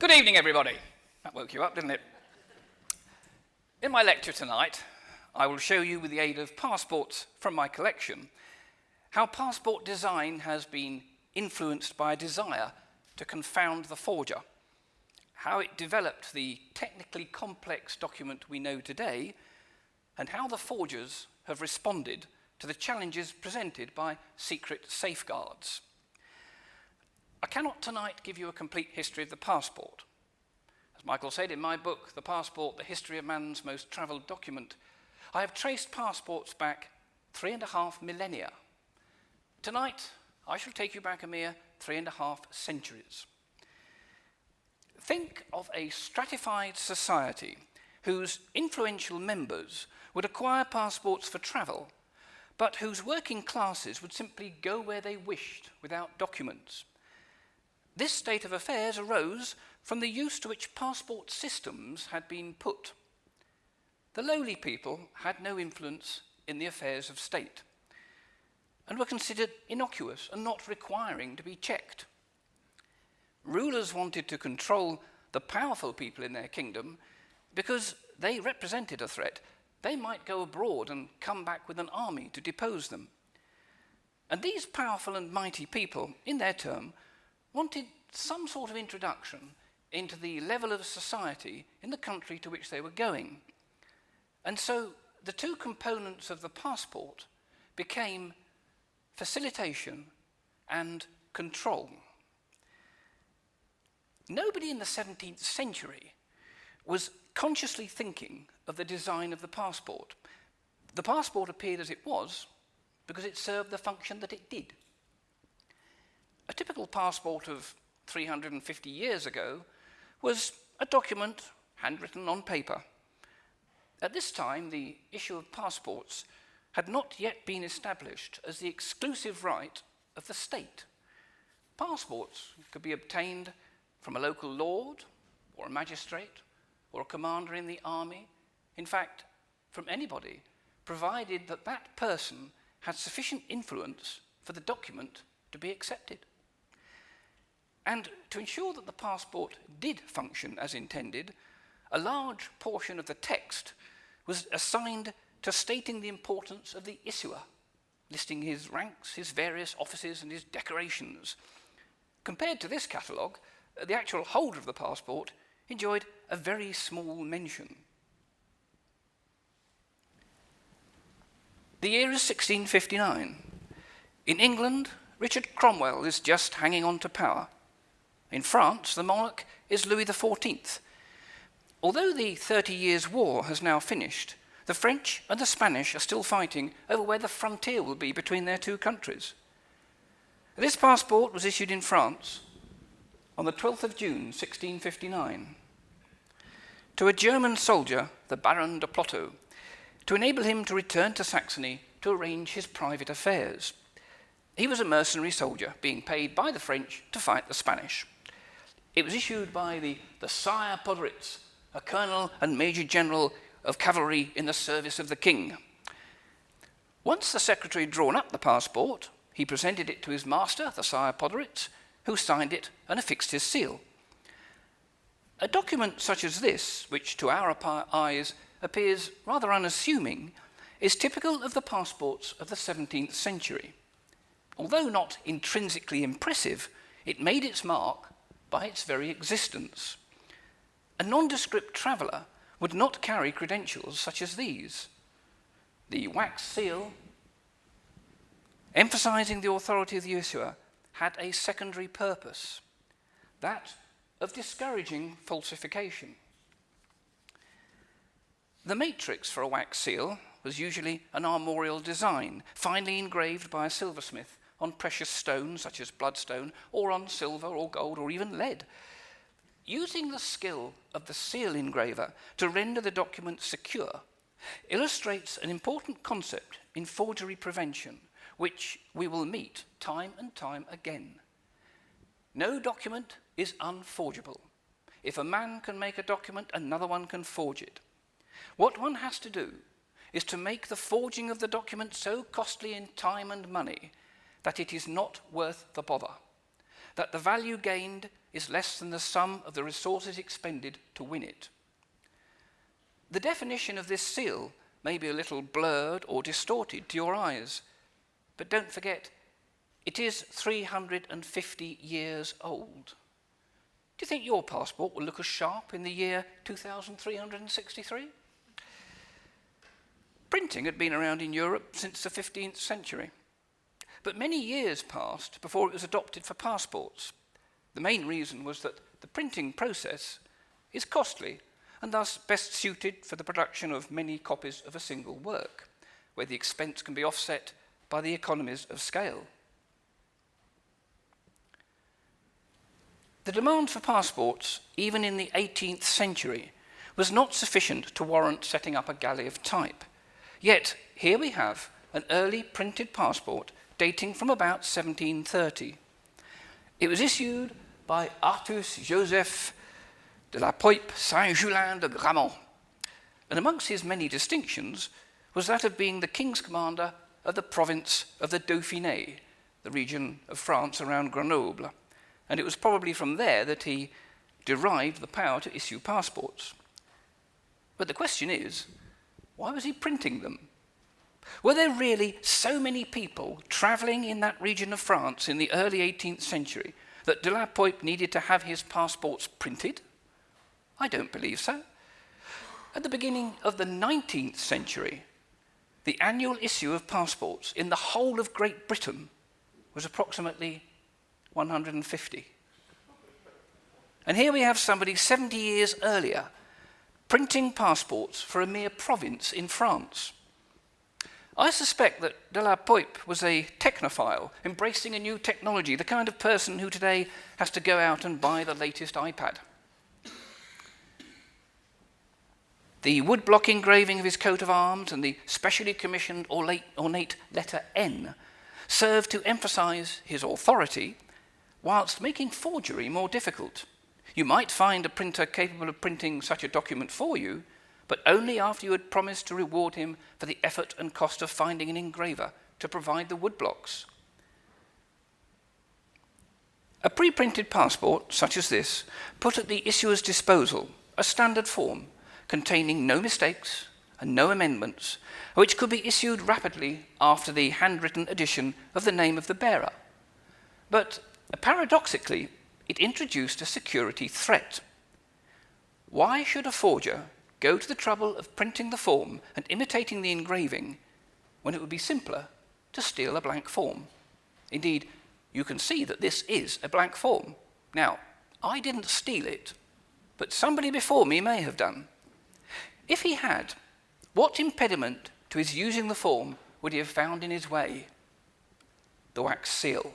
Good evening, everybody. That woke you up, didn't it? In my lecture tonight, I will show you, with the aid of passports from my collection, how passport design has been influenced by a desire to confound the forger, how it developed the technically complex document we know today, and how the forgers have responded to the challenges presented by secret safeguards. I cannot tonight give you a complete history of the passport. As Michael said in my book, The Passport, The History of Man's Most Travelled Document, I have traced passports back 3.5 millennia. Tonight, I shall take you back a mere 3.5 centuries. Think of a stratified society whose influential members would acquire passports for travel, but whose working classes would simply go where they wished without documents. This state of affairs arose from the use to which passport systems had been put. The lowly people had no influence in the affairs of state and were considered innocuous and not requiring to be checked. Rulers wanted to control the powerful people in their kingdom because they represented a threat. They might go abroad and come back with an army to depose them. And these powerful and mighty people, in their turn, wanted some sort of introduction into the level of society in the country to which they were going. And so the two components of the passport became facilitation and control. Nobody in the 17th century was consciously thinking of the design of the passport. The passport appeared as it was because it served the function that it did. A typical passport of 350 years ago was a document handwritten on paper. At this time, the issue of passports had not yet been established as the exclusive right of the state. Passports could be obtained from a local lord, or a magistrate, or a commander in the army, in fact, from anybody, provided that that person had sufficient influence for the document to be accepted. And to ensure that the passport did function as intended, a large portion of the text was assigned to stating the importance of the issuer, listing his ranks, his various offices, and his decorations. Compared to this catalogue, the actual holder of the passport enjoyed a very small mention. The year is 1659. In England, Richard Cromwell is just hanging on to power. In France, the monarch is Louis XIV. Although the 30 Years' War has now finished, the French and the Spanish are still fighting over where the frontier will be between their two countries. This passport was issued in France on the 12th of June, 1659, to a German soldier, the Baron de Plotho, to enable him to return to Saxony to arrange his private affairs. He was a mercenary soldier being paid by the French to fight the Spanish. It was issued by the Sire Podritz, a colonel and major general of cavalry in the service of the king. Once the secretary had drawn up the passport, he presented it to his master, the Sire Podritz, who signed it and affixed his seal. A document such as this, which to our eyes appears rather unassuming, is typical of the passports of the 17th century. Although not intrinsically impressive, it made its mark by its very existence. A nondescript traveller would not carry credentials such as these. The wax seal, emphasising the authority of the issuer, had a secondary purpose, that of discouraging falsification. The matrix for a wax seal was usually an armorial design, finely engraved by a silversmith on precious stones such as bloodstone, or on silver or gold or even lead. Using the skill of the seal engraver to render the document secure illustrates an important concept in forgery prevention, which we will meet time and time again. No document is unforgeable. If a man can make a document, another one can forge it. What one has to do is to make the forging of the document so costly in time and money that it is not worth the bother, that the value gained is less than the sum of the resources expended to win it. The definition of this seal may be a little blurred or distorted to your eyes, but don't forget, it is 350 years old. Do you think your passport will look as sharp in the year 2363? Printing had been around in Europe since the 15th century, but many years passed before it was adopted for passports. The main reason was that the printing process is costly and thus best suited for the production of many copies of a single work, where the expense can be offset by the economies of scale. The demand for passports, even in the 18th century, was not sufficient to warrant setting up a galley of type. Yet, here we have an early printed passport dating from about 1730. It was issued by Artus Joseph de la Poype Saint-Julien de Gramont, and amongst his many distinctions was that of being the king's commander of the province of the Dauphiné, the region of France around Grenoble, and it was probably from there that he derived the power to issue passports. But the question is, why was he printing them? Were there really so many people travelling in that region of France in the early 18th century that de la Poype needed to have his passports printed? I don't believe so. At the beginning of the 19th century, the annual issue of passports in the whole of Great Britain was approximately 150. And here we have somebody 70 years earlier printing passports for a mere province in France. I suspect that de la Poype was a technophile, embracing a new technology, the kind of person who today has to go out and buy the latest iPad. The woodblock engraving of his coat of arms and the specially commissioned ornate letter N served to emphasize his authority, whilst making forgery more difficult. You might find a printer capable of printing such a document for you, but only after you had promised to reward him for the effort and cost of finding an engraver to provide the woodblocks. A pre-printed passport, such as this, put at the issuer's disposal a standard form containing no mistakes and no amendments, which could be issued rapidly after the handwritten addition of the name of the bearer. But paradoxically, it introduced a security threat. Why should a forger go to the trouble of printing the form and imitating the engraving when it would be simpler to steal a blank form? Indeed, you can see that this is a blank form. Now, I didn't steal it, but somebody before me may have done. If he had, what impediment to his using the form would he have found in his way? The wax seal.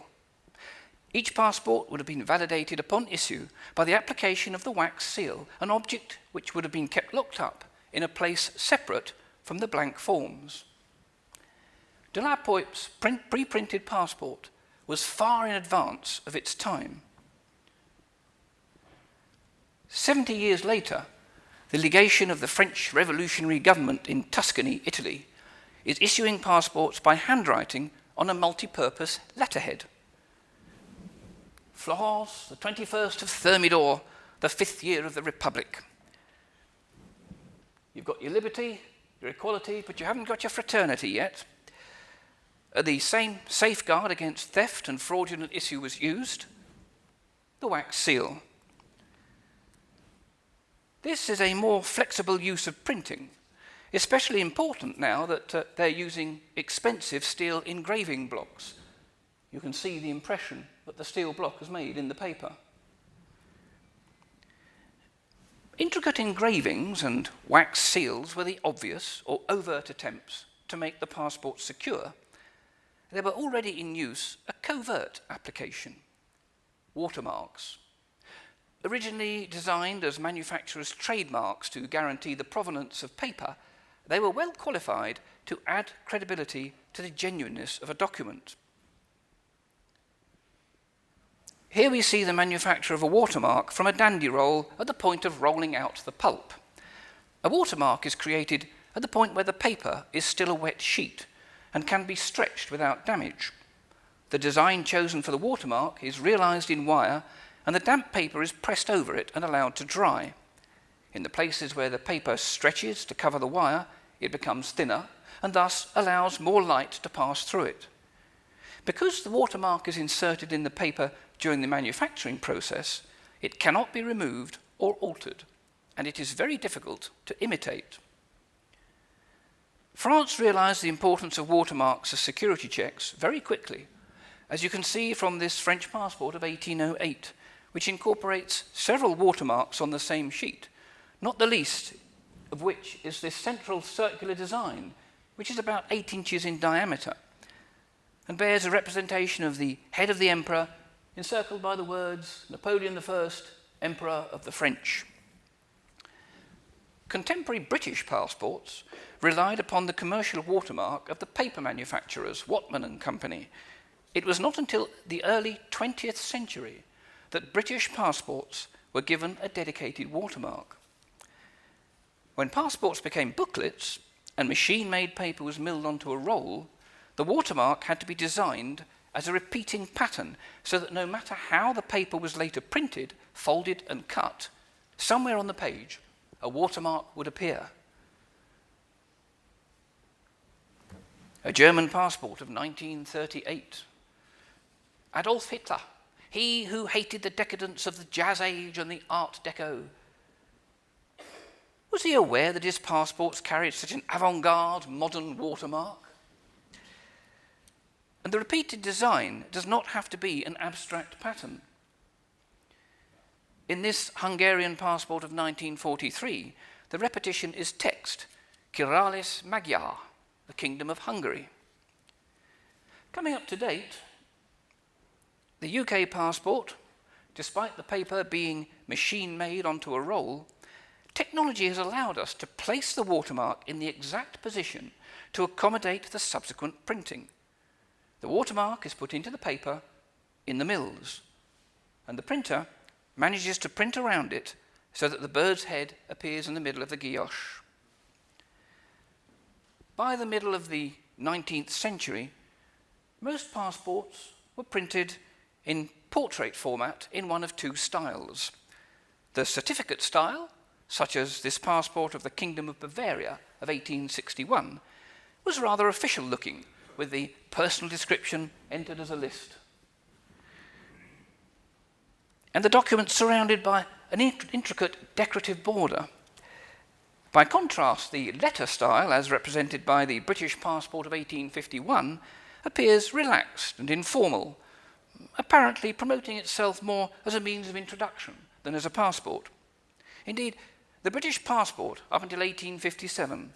Each passport would have been validated upon issue by the application of the wax seal, an object which would have been kept locked up in a place separate from the blank forms. De la Poype's pre-printed passport was far in advance of its time. 70 years later, the legation of the French revolutionary government in Tuscany, Italy, is issuing passports by handwriting on a multi-purpose letterhead. Florence, the 21st of Thermidor, the 5th year of the Republic. You've got your liberty, your equality, but you haven't got your fraternity yet. The same safeguard against theft and fraudulent issue was used, the wax seal. This is a more flexible use of printing, especially important now that they're using expensive steel engraving blocks. You can see the impression that the steel block has made in the paper. Intricate engravings and wax seals were the obvious or overt attempts to make the passport secure. There were already in use a covert application, watermarks. Originally designed as manufacturers' trademarks to guarantee the provenance of paper, they were well qualified to add credibility to the genuineness of a document. Here we see the manufacture of a watermark from a dandy roll at the point of rolling out the pulp. A watermark is created at the point where the paper is still a wet sheet and can be stretched without damage. The design chosen for the watermark is realized in wire and the damp paper is pressed over it and allowed to dry. In the places where the paper stretches to cover the wire, it becomes thinner and thus allows more light to pass through it. Because the watermark is inserted in the paper during the manufacturing process, it cannot be removed or altered, and it is very difficult to imitate. France realized the importance of watermarks as security checks very quickly, as you can see from this French passport of 1808, which incorporates several watermarks on the same sheet, not the least of which is this central circular design, which is about 8 inches in diameter, and bears a representation of the head of the emperor encircled by the words Napoleon I, Emperor of the French. Contemporary British passports relied upon the commercial watermark of the paper manufacturers Watman and Company. It was not until the early 20th century that British passports were given a dedicated watermark. When passports became booklets and machine-made paper was milled onto a roll, the watermark had to be designed as a repeating pattern so that no matter how the paper was later printed, folded and cut, somewhere on the page a watermark would appear. A German passport of 1938. Adolf Hitler, he who hated the decadence of the Jazz Age and the Art Deco. Was he aware that his passports carried such an avant-garde modern watermark? And the repeated design does not have to be an abstract pattern. In this Hungarian passport of 1943, the repetition is text, Királis Magyar, the Kingdom of Hungary. Coming up to date, the UK passport, despite the paper being machine-made onto a roll, technology has allowed us to place the watermark in the exact position to accommodate the subsequent printing. The watermark is put into the paper in the mills, and the printer manages to print around it so that the bird's head appears in the middle of the guilloche. By the middle of the 19th century, most passports were printed in portrait format in one of two styles. The certificate style, such as this passport of the Kingdom of Bavaria of 1861, was rather official looking, with the personal description entered as a list. And the document surrounded by an intricate decorative border. By contrast, the letter style, as represented by the British passport of 1851, appears relaxed and informal, apparently promoting itself more as a means of introduction than as a passport. Indeed, the British passport, up until 1857,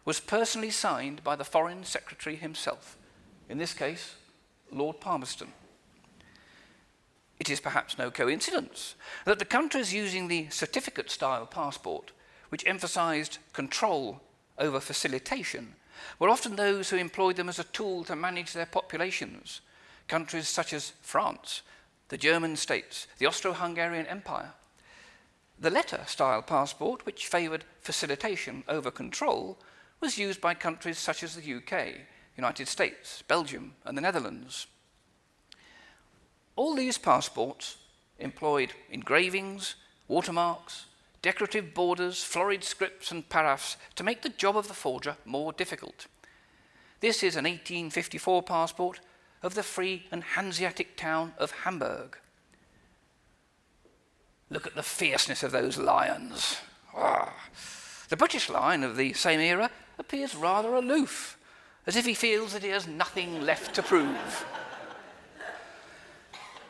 was personally signed by the Foreign Secretary himself, in this case, Lord Palmerston. It is perhaps no coincidence that the countries using the certificate-style passport, which emphasized control over facilitation, were often those who employed them as a tool to manage their populations. Countries such as France, the German states, the Austro-Hungarian Empire. The letter-style passport, which favoured facilitation over control, was used by countries such as the UK, United States, Belgium, and the Netherlands. All these passports employed engravings, watermarks, decorative borders, florid scripts, and paraphs to make the job of the forger more difficult. This is an 1854 passport of the free and Hanseatic town of Hamburg. Look at the fierceness of those lions. The British lion of the same era appears rather aloof, as if he feels that he has nothing left to prove.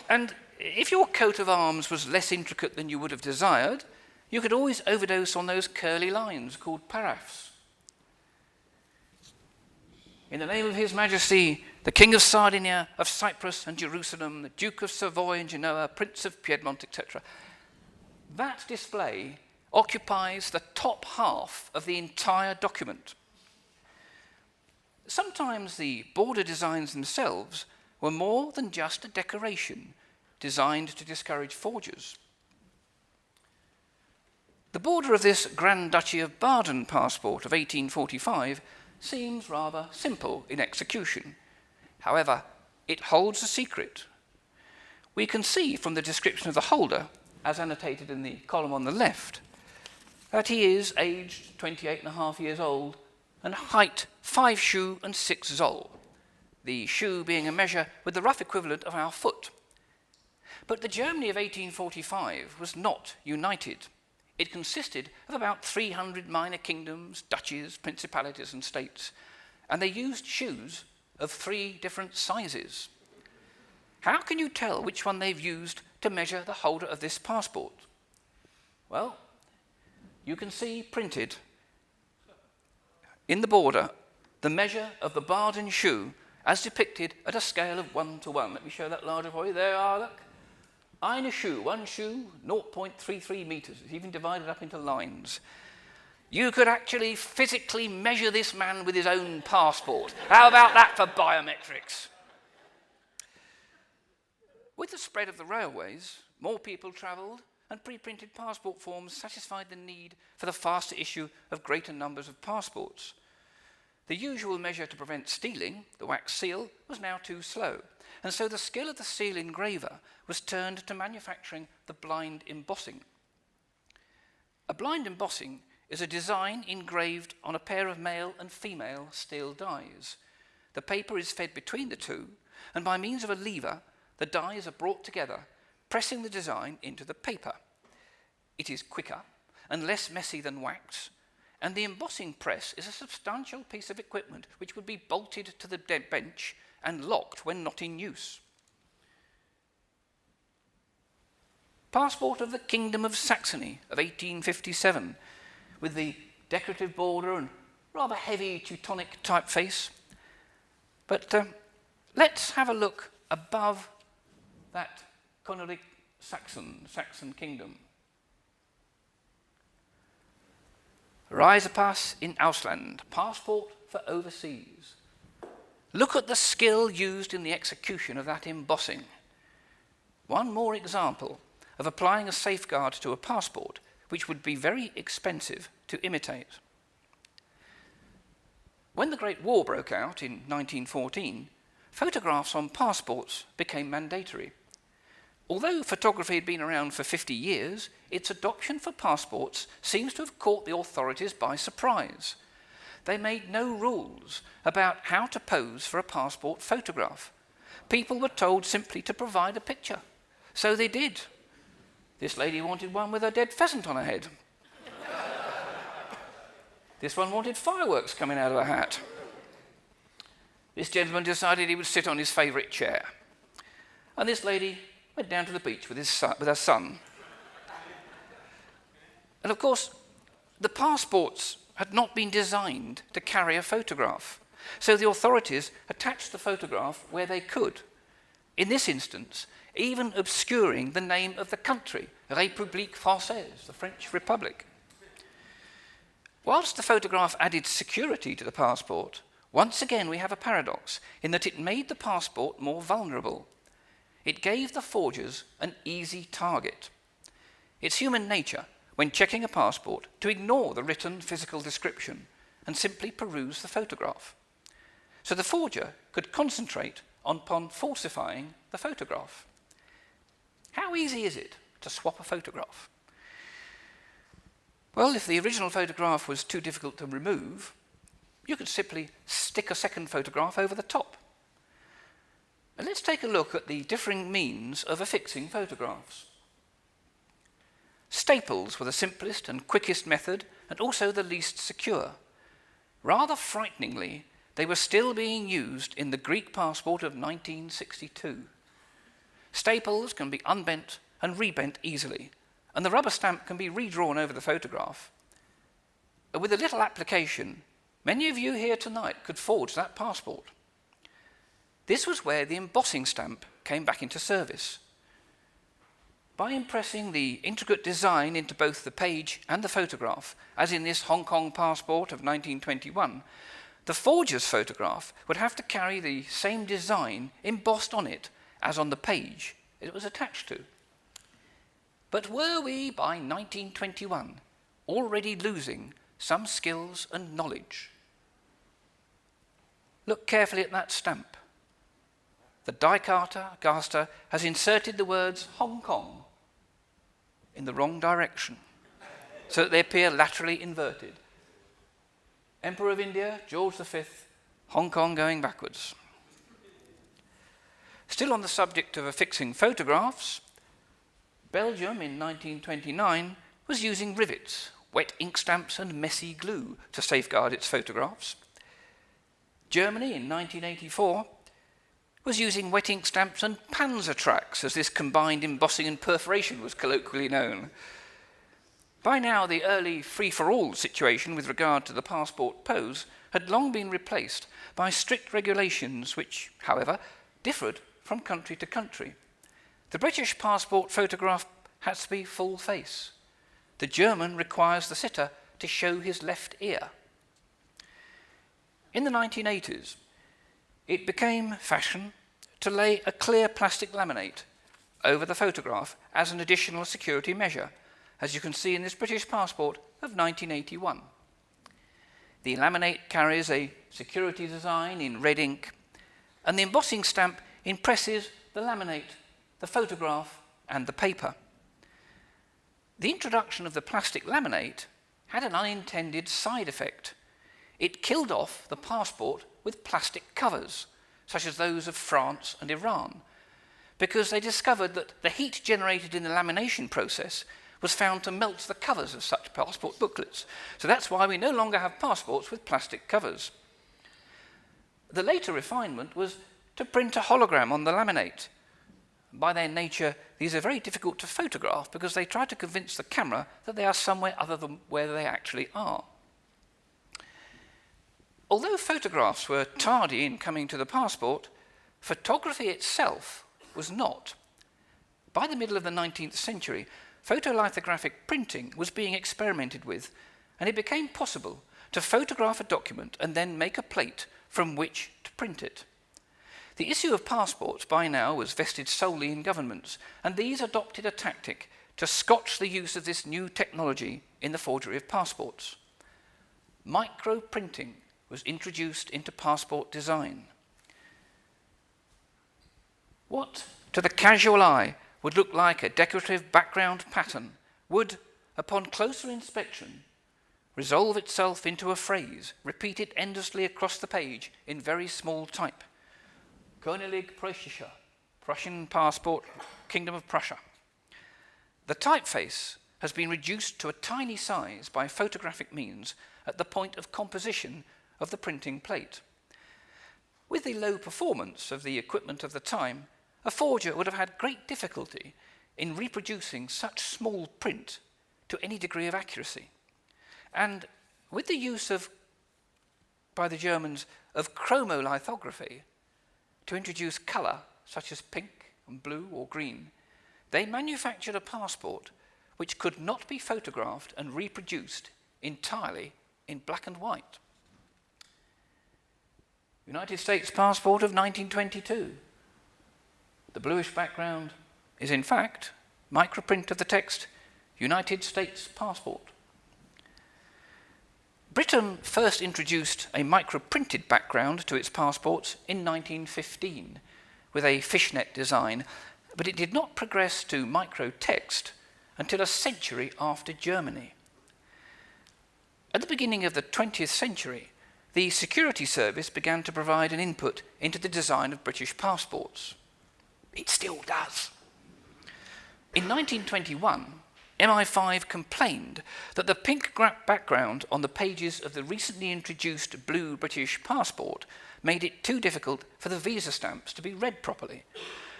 And if your coat of arms was less intricate than you would have desired, you could always overdose on those curly lines called paraphs. In the name of His Majesty, the King of Sardinia, of Cyprus and Jerusalem, the Duke of Savoy and Genoa, Prince of Piedmont, etc. That display occupies the top half of the entire document. Sometimes the border designs themselves were more than just a decoration designed to discourage forgers. The border of this Grand Duchy of Baden passport of 1845 seems rather simple in execution. However, it holds a secret. we can see from the description of the holder, as annotated in the column on the left, that he is aged 28.5 years old and height 5 shu and 6 zol, the shu being a measure with the rough equivalent of our foot. But the Germany of 1845 was not united. It consisted of about 300 minor kingdoms, duchies, principalities and states, and they used shoes of 3 different sizes. How can you tell which one they've used to measure the holder of this passport? Well, you can see printed in the border the measure of the Baden shoe as depicted at a scale of 1 to 1. Let me show that larger for you. There are, look. Eine shoe, 1 shoe, 0.33 meters. It's even divided up into lines. You could actually physically measure this man with his own passport. How about that for biometrics? With the spread of the railways, more people travelled, and pre-printed passport forms satisfied the need for the faster issue of greater numbers of passports. The usual measure to prevent stealing, the wax seal, was now too slow, and so the skill of the seal engraver was turned to manufacturing the blind embossing. A blind embossing is a design engraved on a pair of male and female steel dies. The paper is fed between the two, and by means of a lever, the dies are brought together, pressing the design into the paper. It is quicker and less messy than wax, and the embossing press is a substantial piece of equipment which would be bolted to the bench and locked when not in use. Passport of the Kingdom of Saxony of 1857, with the decorative border and rather heavy Teutonic typeface. But let's have a look above that Königlich Saxon Kingdom. Reisepass in Ausland, passport for overseas. Look at the skill used in the execution of that embossing. One more example of applying a safeguard to a passport which would be very expensive to imitate. When the Great War broke out in 1914, photographs on passports became mandatory. Although photography had been around for 50 years, its adoption for passports seems to have caught the authorities by surprise. They made no rules about how to pose for a passport photograph. People were told simply to provide a picture. So they did. This lady wanted one with a dead pheasant on her head. This one wanted fireworks coming out of her hat. This gentleman decided he would sit on his favourite chair. And this lady went down to the beach with her son. And of course, the passports had not been designed to carry a photograph. So the authorities attached the photograph where they could. In this instance, even obscuring the name of the country, République Française, the French Republic. Whilst the photograph added security to the passport, once again we have a paradox in that it made the passport more vulnerable. It gave the forgers an easy target. It's human nature, when checking a passport, to ignore the written physical description and simply peruse the photograph. So the forger could concentrate upon falsifying the photograph. How easy is it to swap a photograph? Well, if the original photograph was too difficult to remove, you could simply stick a second photograph over the top. And let's take a look at the differing means of affixing photographs. Staples were the simplest and quickest method, and also the least secure. Rather frighteningly, they were still being used in the Greek passport of 1962. Staples can be unbent and rebent easily, and the rubber stamp can be redrawn over the photograph. With a little application, many of you here tonight could forge that passport. This was where the embossing stamp came back into service. By impressing the intricate design into both the page and the photograph, as in this Hong Kong passport of 1921, the forger's photograph would have to carry the same design embossed on it as on the page it was attached to. But were we, by 1921, already losing some skills and knowledge? Look carefully at that stamp. the die-caster has inserted the words Hong Kong in the wrong direction, so that they appear laterally inverted. Emperor of India, George V, Hong Kong going backwards. Still on the subject of affixing photographs, Belgium in 1929 was using rivets, wet ink stamps and messy glue to safeguard its photographs. Germany in 1984 was using wet ink stamps and panzer tracks, as this combined embossing and perforation was colloquially known. By now, the early free-for-all situation with regard to the passport pose had long been replaced by strict regulations which, however, differed from country to country. The British passport photograph has to be full face. The German requires the sitter to show his left ear. In the 1980s, it became fashion to lay a clear plastic laminate over the photograph as an additional security measure, as you can see in this British passport of 1981. The laminate carries a security design in red ink, and the embossing stamp impresses the laminate, the photograph, and the paper. The introduction of the plastic laminate had an unintended side effect. It killed off the passport with plastic covers, such as those of France and Iran, because they discovered that the heat generated in the lamination process was found to melt the covers of such passport booklets. So that's why we no longer have passports with plastic covers. The later refinement was to print a hologram on the laminate. By their nature, these are very difficult to photograph because they try to convince the camera that they are somewhere other than where they actually are. Although photographs were tardy in coming to the passport, photography itself was not. By the middle of the 19th century, photolithographic printing was being experimented with, and it became possible to photograph a document and then make a plate from which to print it. The issue of passports by now was vested solely in governments, and these adopted a tactic to scotch the use of this new technology in the forgery of passports. Microprinting was introduced into passport design. What, to the casual eye, would look like a decorative background pattern would, upon closer inspection, resolve itself into a phrase repeated endlessly across the page in very small type. Königlich Preußischer, Prussian passport, Kingdom of Prussia. The typeface has been reduced to a tiny size by photographic means at the point of composition of the printing plate. With the low performance of the equipment of the time, a forger would have had great difficulty in reproducing such small print to any degree of accuracy. And with the use of, by the Germans, of chromolithography to introduce colour, such as pink and blue or green, they manufactured a passport which could not be photographed and reproduced entirely in black and white. United States passport of 1922. The bluish background is in fact microprint of the text, United States passport. Britain first introduced a microprinted background to its passports in 1915 with a fishnet design, but it did not progress to microtext until a century after Germany. At the beginning of the 20th century, the Security Service began to provide an input into the design of British passports. It still does. In 1921, MI5 complained that the pink background on the pages of the recently introduced blue British passport made it too difficult for the visa stamps to be read properly.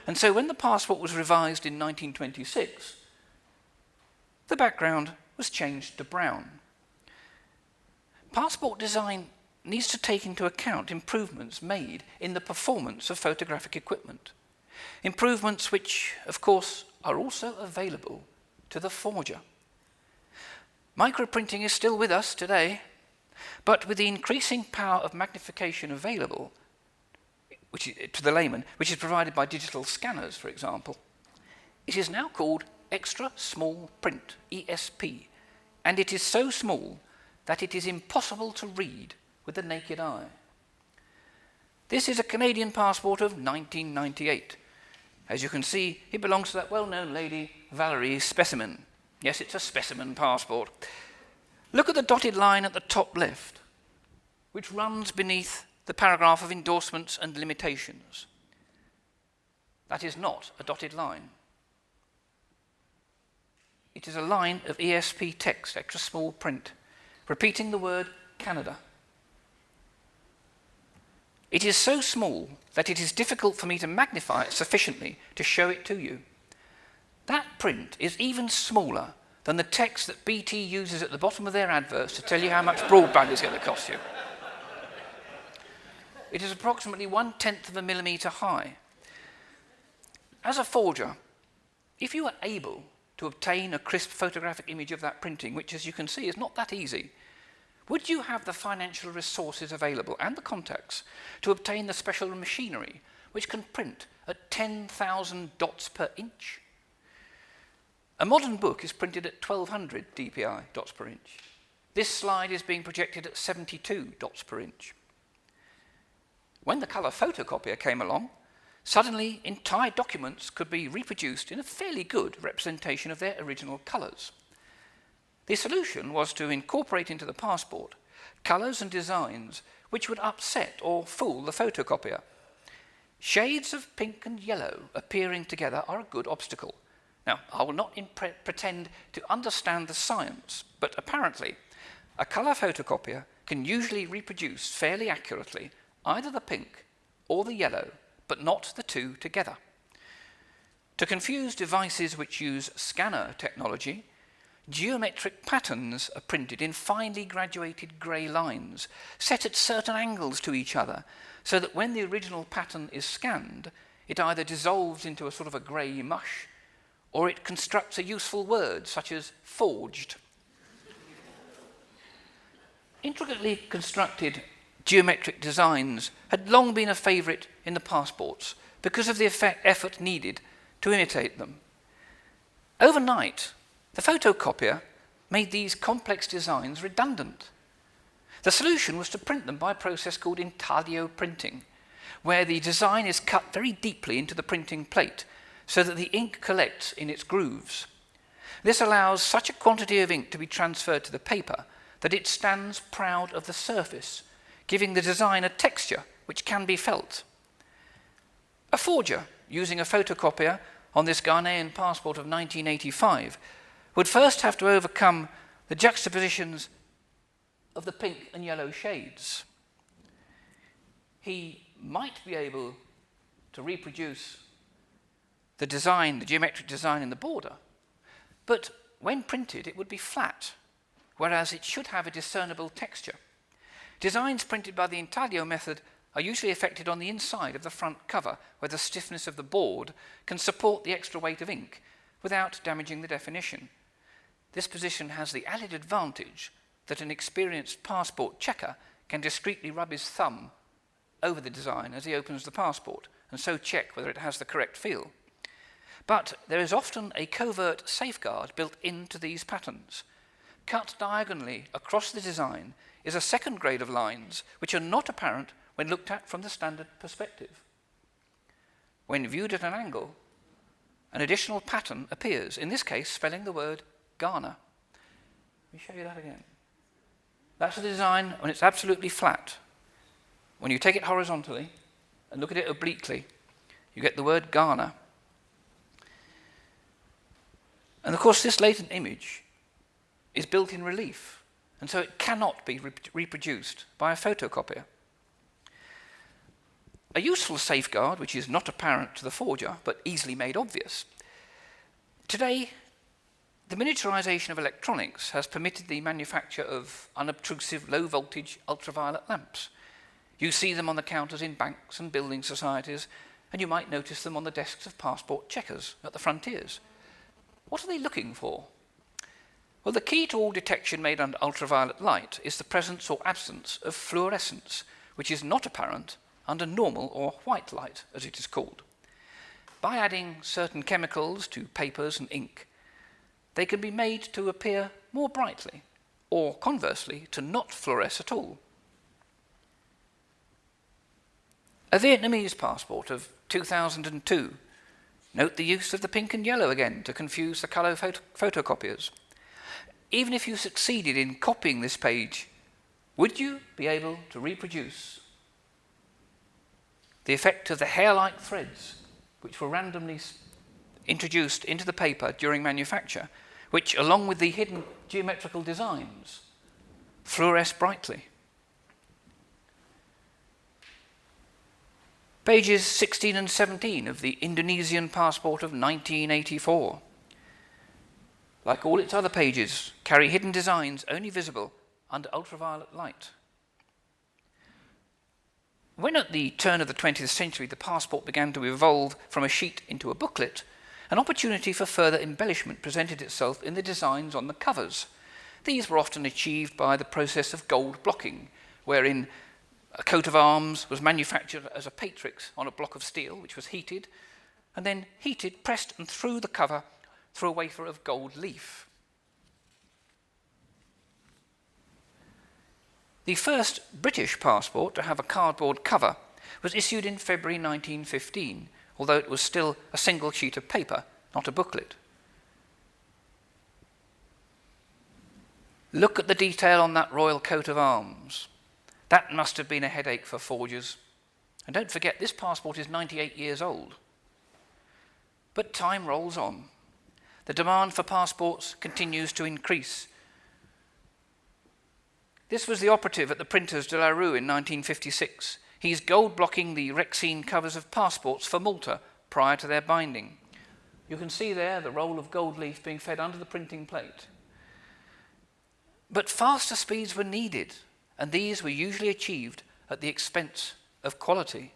And so when the passport was revised in 1926, the background was changed to brown. Passport design needs to take into account improvements made in the performance of photographic equipment. Improvements which, of course, are also available to the forger. Microprinting is still with us today, but with the increasing power of magnification available to the layman, which is provided by digital scanners, for example, it is now called extra small print, ESP, and it is so small that it is impossible to read with the naked eye. This is a Canadian passport of 1998. As you can see, it belongs to that well-known lady, Valerie Specimen. Yes, it's a specimen passport. Look at the dotted line at the top left, which runs beneath the paragraph of endorsements and limitations. That is not a dotted line. It is a line of ESP text, extra small print, repeating the word Canada. It is so small that it is difficult for me to magnify it sufficiently to show it to you. That print is even smaller than the text that BT uses at the bottom of their adverts to tell you how much broadband is going to cost you. It is approximately 1/10 of a millimetre high. As a forger, if you are able to obtain a crisp photographic image of that printing, which as you can see is not that easy, would you have the financial resources available and the contacts to obtain the special machinery which can print at 10,000 dots per inch? A modern book is printed at 1200 dpi, dots per inch. This slide is being projected at 72 dots per inch. When the colour photocopier came along, suddenly entire documents could be reproduced in a fairly good representation of their original colours. The solution was to incorporate into the passport colours and designs which would upset or fool the photocopier. Shades of pink and yellow appearing together are a good obstacle. Now, I will not pretend to understand the science, but apparently a colour photocopier can usually reproduce fairly accurately either the pink or the yellow, but not the two together. To confuse devices which use scanner technology, geometric patterns are printed in finely graduated grey lines, set at certain angles to each other, so that when the original pattern is scanned, it either dissolves into a sort of a grey mush, or it constructs a useful word, such as forged. Intricately constructed geometric designs had long been a favourite in the passports because of the effort needed to imitate them. Overnight, the photocopier made these complex designs redundant. The solution was to print them by a process called intaglio printing, where the design is cut very deeply into the printing plate so that the ink collects in its grooves. This allows such a quantity of ink to be transferred to the paper that it stands proud of the surface, giving the design a texture which can be felt. A forger using a photocopier on this Ghanaian passport of 1985 would first have to overcome the juxtapositions of the pink and yellow shades. He might be able to reproduce the design, the geometric design in the border, but when printed it would be flat, whereas it should have a discernible texture. Designs printed by the intaglio method are usually affected on the inside of the front cover, where the stiffness of the board can support the extra weight of ink without damaging the definition. This position has the added advantage that an experienced passport checker can discreetly rub his thumb over the design as he opens the passport, and so check whether it has the correct feel. But there is often a covert safeguard built into these patterns. Cut diagonally across the design is a second grade of lines which are not apparent when looked at from the standard perspective. When viewed at an angle, an additional pattern appears, in this case spelling the word Ghana. Let me show you that again. That's the design when it's absolutely flat. When you take it horizontally and look at it obliquely, you get the word Ghana. And of course this latent image is built in relief, and so it cannot be reproduced by a photocopier. A useful safeguard, which is not apparent to the forger but easily made obvious. Today, the miniaturization of electronics has permitted the manufacture of unobtrusive low-voltage ultraviolet lamps. You see them on the counters in banks and building societies, and you might notice them on the desks of passport checkers at the frontiers. What are they looking for? Well, the key to all detection made under ultraviolet light is the presence or absence of fluorescence, which is not apparent under normal or white light, as it is called. By adding certain chemicals to papers and ink, they can be made to appear more brightly, or conversely, to not fluoresce at all. A Vietnamese passport of 2002. Note the use of the pink and yellow again to confuse the colour photocopiers. Even if you succeeded in copying this page, would you be able to reproduce the effect of the hair-like threads which were randomly introduced into the paper during manufacture, which, along with the hidden geometrical designs, fluoresce brightly? Pages 16 and 17 of the Indonesian passport of 1984. Like all its other pages, carry hidden designs only visible under ultraviolet light. When at the turn of the 20th century the passport began to evolve from a sheet into a booklet, an opportunity for further embellishment presented itself in the designs on the covers. These were often achieved by the process of gold blocking, wherein a coat of arms was manufactured as a patrix on a block of steel, which was heated, and then heated, pressed, and through the cover through a wafer of gold leaf. The first British passport to have a cardboard cover was issued in February 1915, although it was still a single sheet of paper, not a booklet. Look at the detail on that royal coat of arms. That must have been a headache for forgers. And don't forget, this passport is 98 years old. But time rolls on. The demand for passports continues to increase. This was the operative at the printers de la Rue in 1956. He's gold blocking the Rexine covers of passports for Malta prior to their binding. You can see there the roll of gold leaf being fed under the printing plate. But faster speeds were needed, and these were usually achieved at the expense of quality.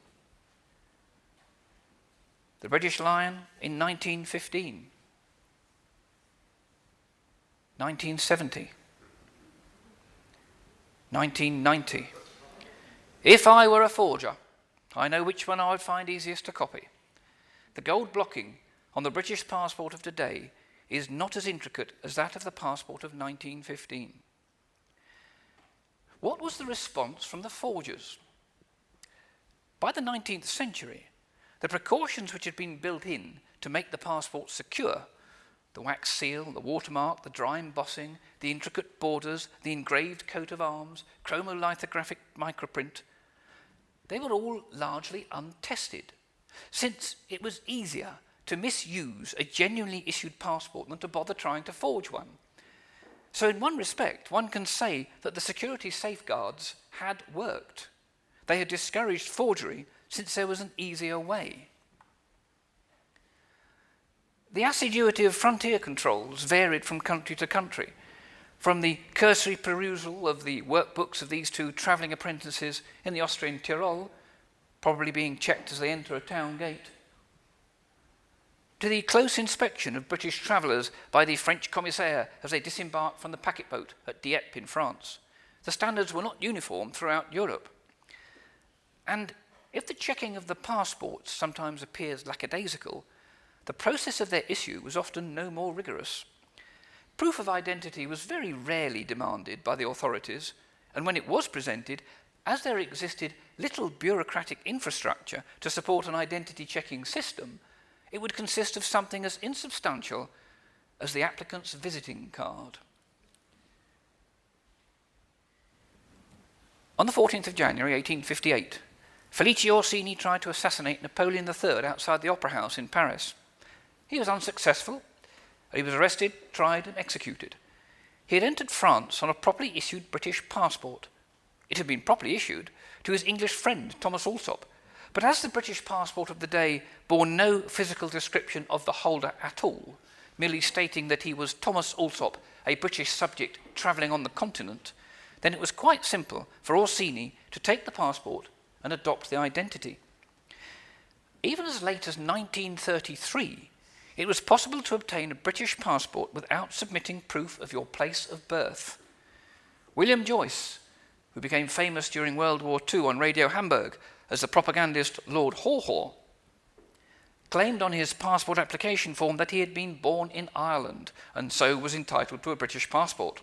The British Lion in 1915, 1970, 1990. If I were a forger, I know which one I would find easiest to copy. The gold blocking on the British passport of today is not as intricate as that of the passport of 1915. What was the response from the forgers? By the 19th century, the precautions which had been built in to make the passport secure, the wax seal, the watermark, the dry embossing, the intricate borders, the engraved coat of arms, chromolithographic microprint, they were all largely untested, since it was easier to misuse a genuinely issued passport than to bother trying to forge one. So in one respect, one can say that the security safeguards had worked. They had discouraged forgery since there was an easier way. The assiduity of frontier controls varied from country to country. From the cursory perusal of the workbooks of these two travelling apprentices in the Austrian Tyrol, probably being checked as they enter a town gate, to the close inspection of British travellers by the French commissaire as they disembarked from the packet boat at Dieppe in France, the standards were not uniform throughout Europe. And if the checking of the passports sometimes appears lackadaisical, the process of their issue was often no more rigorous. Proof of identity was very rarely demanded by the authorities, and when it was presented, as there existed little bureaucratic infrastructure to support an identity checking system, it would consist of something as insubstantial as the applicant's visiting card. On the 14th of January 1858, Felice Orsini tried to assassinate Napoleon III outside the Opera House in Paris. He was unsuccessful. He was arrested, tried, and executed. He had entered France on a properly issued British passport. It had been properly issued to his English friend, Thomas Alsop, but as the British passport of the day bore no physical description of the holder at all, merely stating that he was Thomas Alsop, a British subject travelling on the continent, then it was quite simple for Orsini to take the passport and adopt the identity. Even as late as 1933, it was possible to obtain a British passport without submitting proof of your place of birth. William Joyce, who became famous during World War II on Radio Hamburg as the propagandist Lord Haw Haw, claimed on his passport application form that he had been born in Ireland and so was entitled to a British passport.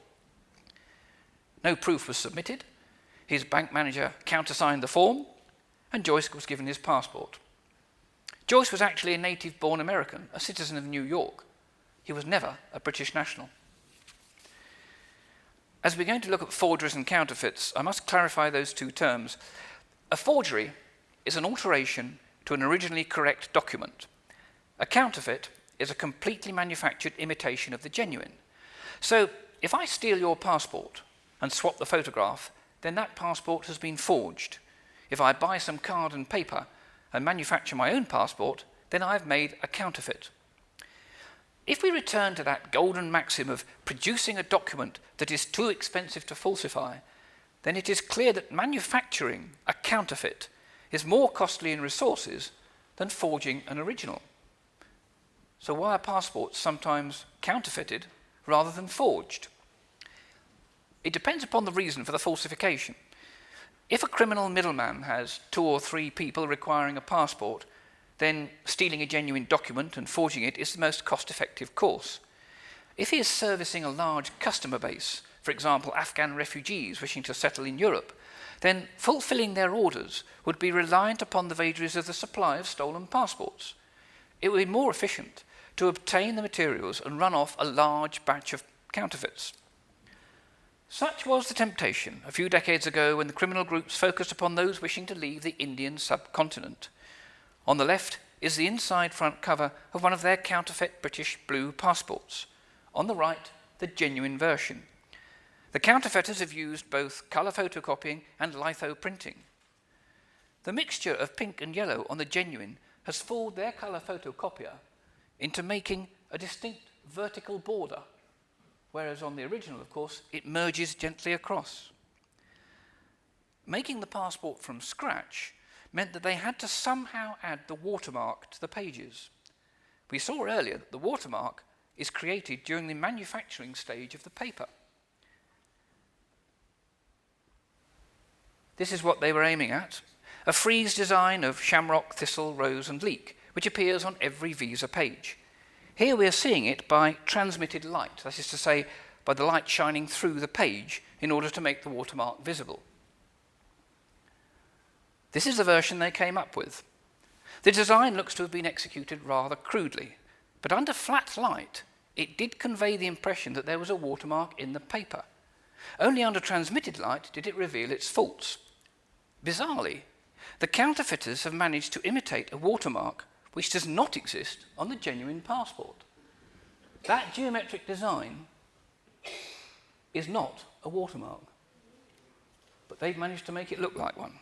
No proof was submitted. His bank manager countersigned the form, and Joyce was given his passport. Joyce was actually a native-born American, a citizen of New York. He was never a British national. As we're going to look at forgeries and counterfeits, I must clarify those two terms. A forgery is an alteration to an originally correct document. A counterfeit is a completely manufactured imitation of the genuine. So, if I steal your passport and swap the photograph, then that passport has been forged. If I buy some card and paper and manufacture my own passport, then I've made a counterfeit. If we return to that golden maxim of producing a document that is too expensive to falsify, then it is clear that manufacturing a counterfeit is more costly in resources than forging an original. So why are passports sometimes counterfeited rather than forged? It depends upon the reason for the falsification. If a criminal middleman has 2 or 3 people requiring a passport, then stealing a genuine document and forging it is the most cost-effective course. If he is servicing a large customer base, for example, Afghan refugees wishing to settle in Europe, then fulfilling their orders would be reliant upon the vagaries of the supply of stolen passports. It would be more efficient to obtain the materials and run off a large batch of counterfeits. Such was the temptation a few decades ago when the criminal groups focused upon those wishing to leave the Indian subcontinent. On the left is the inside front cover of one of their counterfeit British blue passports. On the right, the genuine version. The counterfeiters have used both colour photocopying and litho printing. The mixture of pink and yellow on the genuine has fooled their colour photocopier into making a distinct vertical border, whereas on the original, of course, it merges gently across. Making the passport from scratch meant that they had to somehow add the watermark to the pages. We saw earlier that the watermark is created during the manufacturing stage of the paper. This is what they were aiming at, a frieze design of shamrock, thistle, rose and leek, which appears on every visa page. Here we are seeing it by transmitted light, that is to say, by the light shining through the page in order to make the watermark visible. This is the version they came up with. The design looks to have been executed rather crudely, but under flat light, it did convey the impression that there was a watermark in the paper. Only under transmitted light did it reveal its faults. Bizarrely, the counterfeiters have managed to imitate a watermark which does not exist on the genuine passport. That geometric design is not a watermark, but they've managed to make it look like one.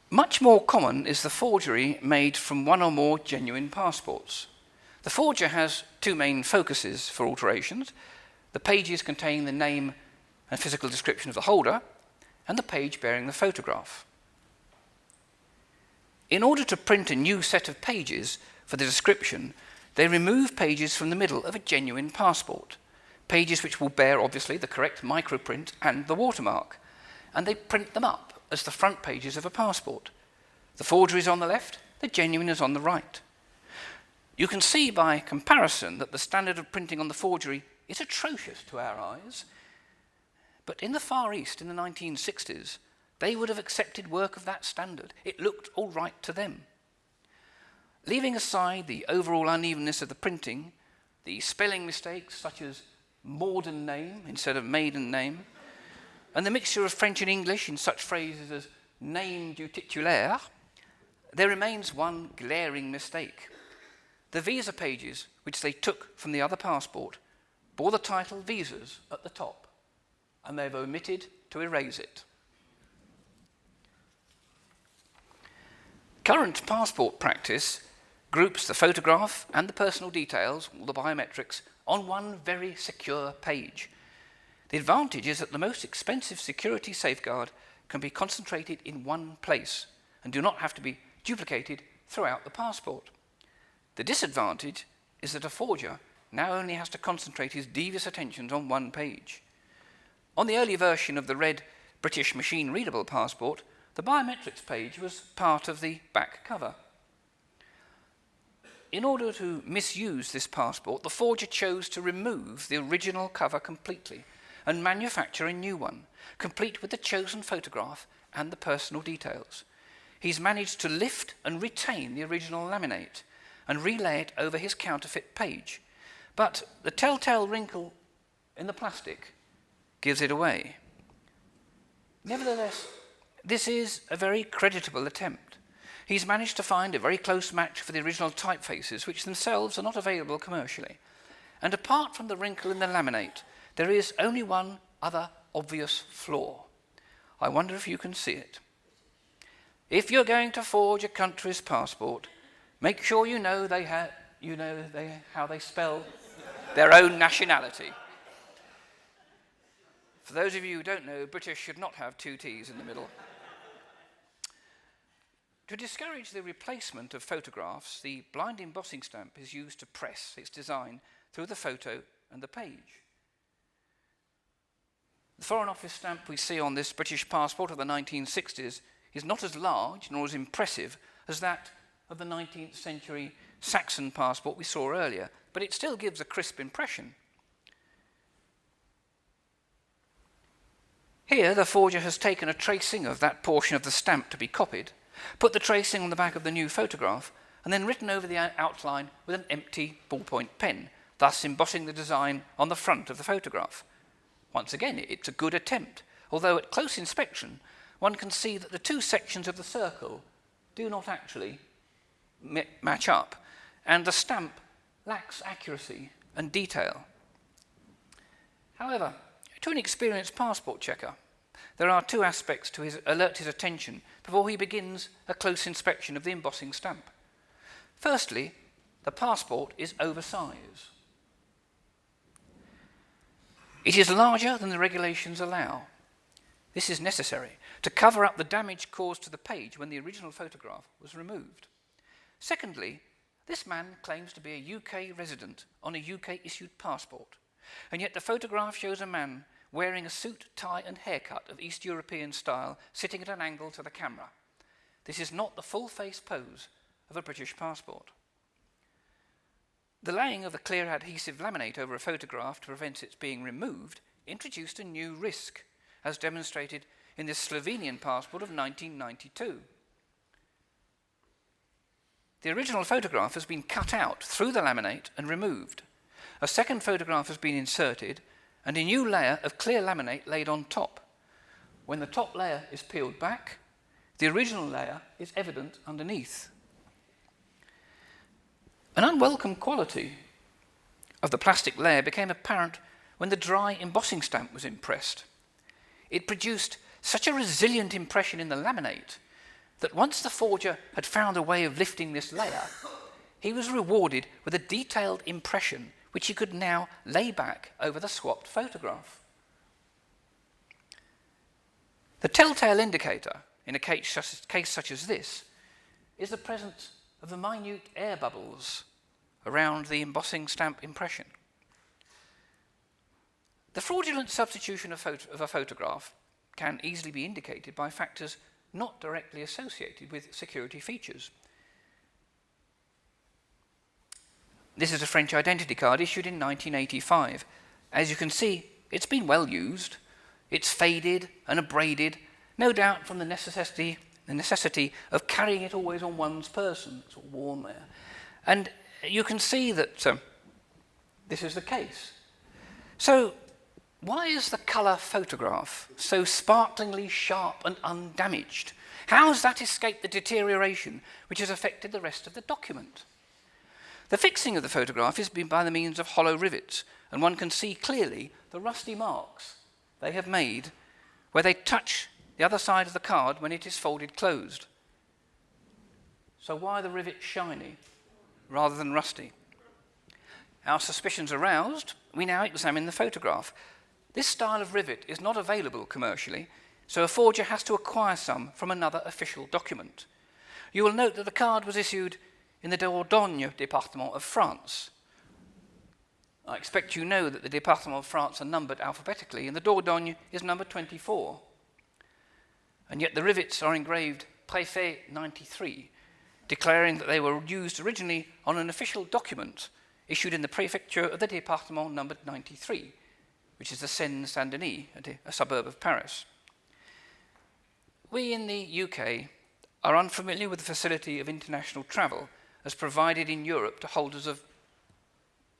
Much more common is the forgery made from one or more genuine passports. The forger has 2 main focuses for alterations: the pages containing the name and physical description of the holder, and the page bearing the photograph. In order to print a new set of pages for the description, they remove pages from the middle of a genuine passport, pages which will bear, obviously, the correct microprint and the watermark, and they print them up as the front pages of a passport. The forgery is on the left, the genuine is on the right. You can see by comparison that the standard of printing on the forgery is atrocious to our eyes, but in the Far East in the 1960s, they would have accepted work of that standard. It looked all right to them. Leaving aside the overall unevenness of the printing, the spelling mistakes such as maiden name instead of maiden name, and the mixture of French and English in such phrases as name du titulaire, there remains one glaring mistake. The visa pages, which they took from the other passport, bore the title Visas at the top, and they've omitted to erase it. Current passport practice groups the photograph and the personal details, all the biometrics, on one very secure page. The advantage is that the most expensive security safeguard can be concentrated in one place and do not have to be duplicated throughout the passport. The disadvantage is that a forger now only has to concentrate his devious attentions on one page. On the early version of the red British machine-readable passport, the biometrics page was part of the back cover. In order to misuse this passport, the forger chose to remove the original cover completely and manufacture a new one, complete with the chosen photograph and the personal details. He's managed to lift and retain the original laminate and relay it over his counterfeit page. But the telltale wrinkle in the plastic gives it away. Nevertheless, this is a very creditable attempt. He's managed to find a very close match for the original typefaces, which themselves are not available commercially. And apart from the wrinkle in the laminate, there is only one other obvious flaw. I wonder if you can see it. If you're going to forge a country's passport, make sure you know how they spell their own nationality. For those of you who don't know, British should not have two T's in the middle. To discourage the replacement of photographs, the blind embossing stamp is used to press its design through the photo and the page. The Foreign Office stamp we see on this British passport of the 1960s is not as large nor as impressive as that of the 19th century Saxon passport we saw earlier, but it still gives a crisp impression. Here, the forger has taken a tracing of that portion of the stamp to be copied, put the tracing on the back of the new photograph, and then written over the outline with an empty ballpoint pen, thus embossing the design on the front of the photograph. Once again, it's a good attempt, although at close inspection, one can see that the two sections of the circle do not actually match up, and the stamp lacks accuracy and detail. However, to an experienced passport checker, there are two aspects to alert his attention before he begins a close inspection of the embossing stamp. Firstly, the passport is oversized. It is larger than the regulations allow. This is necessary to cover up the damage caused to the page when the original photograph was removed. Secondly, this man claims to be a UK resident on a UK-issued passport, and yet the photograph shows a man wearing a suit, tie and haircut of East European style, sitting at an angle to the camera. This is not the full-face pose of a British passport. The laying of the clear adhesive laminate over a photograph to prevent its being removed introduced a new risk, as demonstrated in this Slovenian passport of 1992. The original photograph has been cut out through the laminate and removed. A second photograph has been inserted and a new layer of clear laminate laid on top. When the top layer is peeled back, the original layer is evident underneath. An unwelcome quality of the plastic layer became apparent when the dry embossing stamp was impressed. It produced such a resilient impression in the laminate that once the forger had found a way of lifting this layer, he was rewarded with a detailed impression which he could now lay back over the swapped photograph. The telltale indicator in a case such as this is the presence of the minute air bubbles around the embossing stamp impression. The fraudulent substitution of a photograph can easily be indicated by factors not directly associated with security features. This is a French identity card issued in 1985. As you can see, it's been well used. It's faded and abraded, no doubt from the necessity of carrying it always on one's person. It's all worn there. And you can see that this is the case. So, why is the colour photograph so sparklingly sharp and undamaged? How has that escaped the deterioration which has affected the rest of the document? The fixing of the photograph is by the means of hollow rivets, and one can see clearly the rusty marks they have made where they touch the other side of the card when it is folded closed. So why are the rivets shiny rather than rusty? Our suspicions aroused, we now examine the photograph. This style of rivet is not available commercially, so a forger has to acquire some from another official document. You will note that the card was issued in the Dordogne department of France. I expect you know that the department of France are numbered alphabetically, and the Dordogne is number 24. And yet the rivets are engraved Préfet 93, declaring that they were used originally on an official document issued in the prefecture of the department numbered 93, which is the Seine-Saint-Denis, a suburb of Paris. We in the UK are unfamiliar with the facility of international travel as provided in Europe to holders of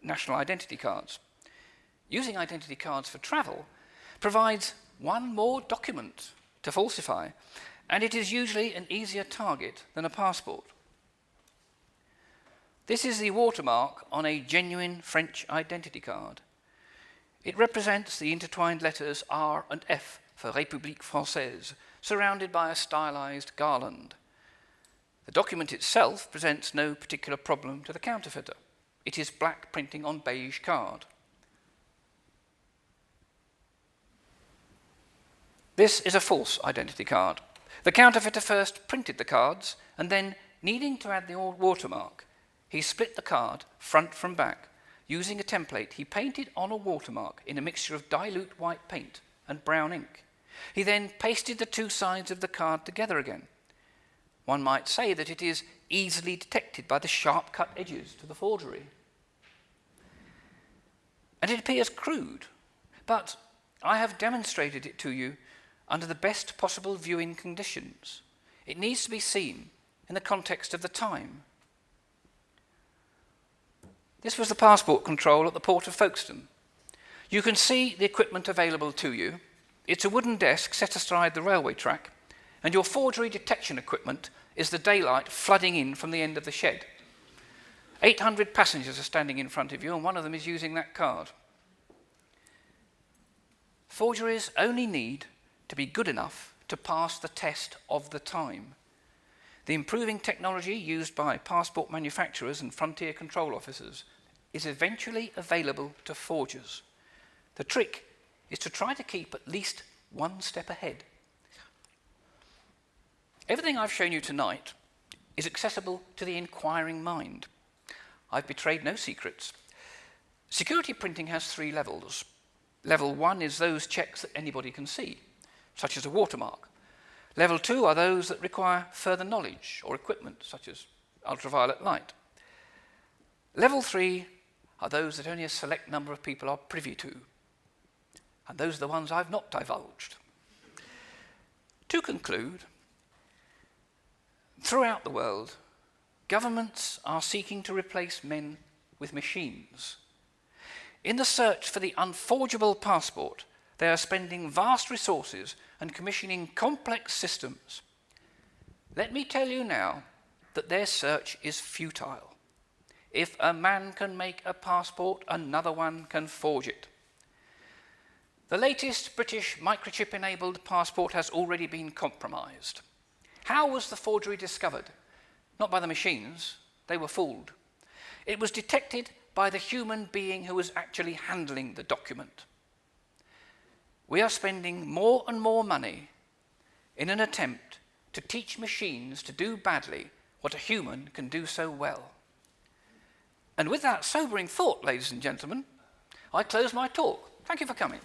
national identity cards. Using identity cards for travel provides one more document to falsify, and it is usually an easier target than a passport. This is the watermark on a genuine French identity card. It represents the intertwined letters R and F for République Française, surrounded by a stylized garland. The document itself presents no particular problem to the counterfeiter. It is black printing on beige card. This is a false identity card. The counterfeiter first printed the cards, and then, needing to add the watermark, he split the card front from back. Using a template, he painted on a watermark in a mixture of dilute white paint and brown ink. He then pasted the two sides of the card together again. One might say that it is easily detected by the sharp cut edges to the forgery. And it appears crude, but I have demonstrated it to you under the best possible viewing conditions. It needs to be seen in the context of the time. This was the passport control at the port of Folkestone. You can see the equipment available to you. It's a wooden desk set astride the railway track, and your forgery detection equipment is the daylight flooding in from the end of the shed. 800 passengers are standing in front of you, and one of them is using that card. Forgeries only need to be good enough to pass the test of the time. The improving technology used by passport manufacturers and frontier control officers is eventually available to forgers. The trick is to try to keep at least one step ahead. Everything I've shown you tonight is accessible to the inquiring mind. I've betrayed no secrets. Security printing has 3 levels. Level 1 is those checks that anybody can see, such as a watermark. Level 2 are those that require further knowledge or equipment, such as ultraviolet light. Level 3 are those that only a select number of people are privy to, and those are the ones I've not divulged. To conclude, throughout the world, governments are seeking to replace men with machines. In the search for the unforgeable passport, they are spending vast resources and commissioning complex systems. Let me tell you now that their search is futile. If a man can make a passport, another one can forge it. The latest British microchip-enabled passport has already been compromised. How was the forgery discovered? Not by the machines, they were fooled. It was detected by the human being who was actually handling the document. We are spending more and more money in an attempt to teach machines to do badly what a human can do so well. And with that sobering thought, ladies and gentlemen, I close my talk. Thank you for coming.